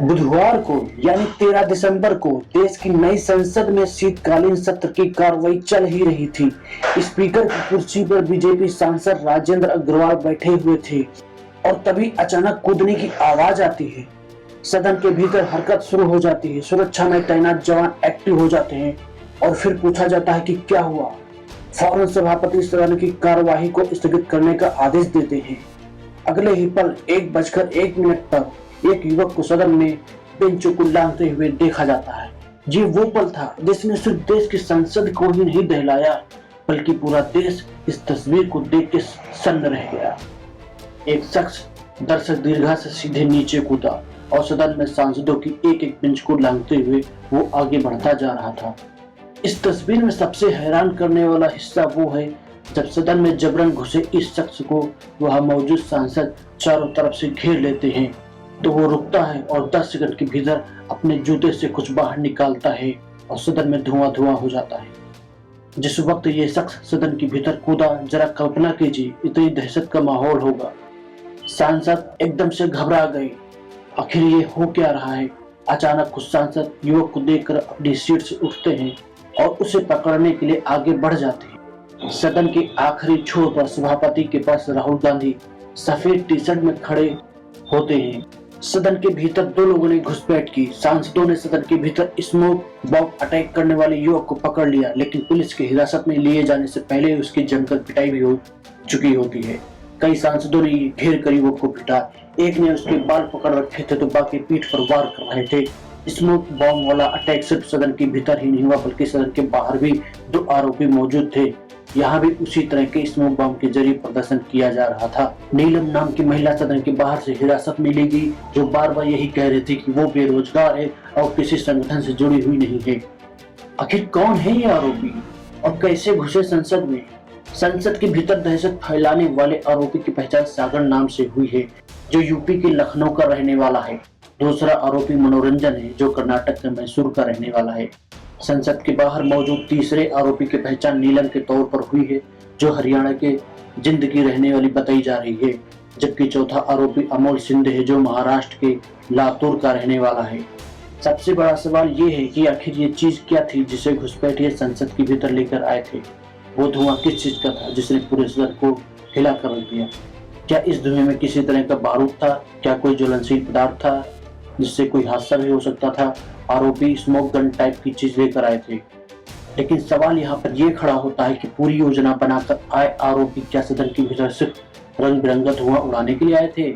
बुधवार को यानी 13 दिसंबर को देश की नई संसद में शीतकालीन सत्र की कार्रवाई चल ही रही थी। स्पीकर की कुर्सी पर बीजेपी सांसद राजेंद्र अग्रवाल बैठे हुए थे और तभी अचानक कूदने की आवाज आती है। सदन के भीतर हरकत शुरू हो जाती है, सुरक्षा में तैनात जवान एक्टिव हो जाते हैं और फिर पूछा जाता है कि क्या हुआ। फौरन सभापति सदन की कार्यवाही को स्थगित करने का आदेश देते हैं। अगले ही पल 1:01 पर एक युवक को सदन में बेंचों को लांघते हुए देखा जाता है। ये वो पल था जिसने सिर्फ देश की संसद को ही नहीं दहलाया, बल्कि पूरा देश इस तस्वीर को देख के सन्न रह गया। एक शख्स दर्शक दीर्घा से सीधे नीचे कूदा और सदन में सांसदों की एक एक बेंच को लांघते हुए वो आगे बढ़ता जा रहा था। इस तस्वीर में सबसे हैरान करने वाला हिस्सा वो है जब सदन में जबरन घुसे इस शख्स को वहां मौजूद सांसद चारों तरफ से घेर लेते हैं तो वो रुकता है और 10 सेकंड के भीतर अपने जूते से कुछ बाहर निकालता है और सदन में धुआं धुआं हो जाता है। जिस वक्त ये शख्स सदन के भीतर कूदा, जरा कल्पना कीजिए इतनी दहशत का माहौल होगा। सांसद एकदम से घबरा गए, आखिर ये हो क्या रहा है। अचानक कुछ सांसद युवक को देखकर अपनी सीट से उठते हैं और उसे पकड़ने के लिए आगे बढ़ जाते हैं। सदन के आखिरी छोर पर सभापति के पास राहुल गांधी सफेद टी शर्ट में खड़े होते हैं। सदन के भीतर दो लोगों ने घुसपैठ की। सांसदों ने सदन के भीतर स्मोक बॉम्ब अटैक करने वाले युवक को पकड़ लिया, लेकिन पुलिस की हिरासत में लिए जाने से पहले उसकी जमकर पिटाई भी हो चुकी होती है। कई सांसदों ने घेर कर युवक को पिटा। एक ने उसके बाल पकड़ रखे थे तो बाकी पीठ पर वार कर रहे थे। स्मोक बॉम्ब वाला अटैक सिर्फ सदन के भीतर ही नहीं हुआ, बल्कि सदन के बाहर भी दो आरोपी मौजूद थे। यहाँ भी उसी तरह के स्मोक बॉम्ब के जरिए प्रदर्शन किया जा रहा था। नीलम नाम की महिला सदन के बाहर से हिरासत में ली गई, जो बार बार यही कह रही थी कि वो बेरोजगार है और किसी संगठन से जुड़ी हुई नहीं है। आखिर कौन है ये आरोपी और कैसे घुसे संसद में? संसद के भीतर दहशत फैलाने वाले आरोपी की पहचान सागर नाम से हुई है, जो यूपी के लखनऊ का रहने वाला है। दूसरा आरोपी मनोरंजन है, जो कर्नाटक के मैसूर का रहने वाला है। संसद के बाहर मौजूद तीसरे आरोपी की पहचान नीलम के तौर पर हुई है, जो हरियाणा के जिंद की रहने वाली बताई जा रही है। जबकि चौथा आरोपी अमोल सिंधे है, जो महाराष्ट्र के लातूर का रहने वाला है। सबसे बड़ा सवाल ये है कि आखिर ये चीज क्या थी जिसे घुसपैठिए संसद के भीतर लेकर आए थे। वो धुआं किस चीज का था जिसने पूरे सदन को हिला कर रख दिया? क्या इस धुएं में किसी तरह का बारूद था? क्या कोई ज्वलनशील पदार्थ था जिससे कोई हादसा भी हो सकता था? आरोपी स्मोक गन टाइप की चीज लेकर आए थे। लेकिन सवाल यहाँ पर यह खड़ा होता है कि पूरी योजना बनाकर आए आरोपी क्या सदन के भीतर सिर्फ रंग बिरंगा धुआं उड़ाने के लिए आए थे?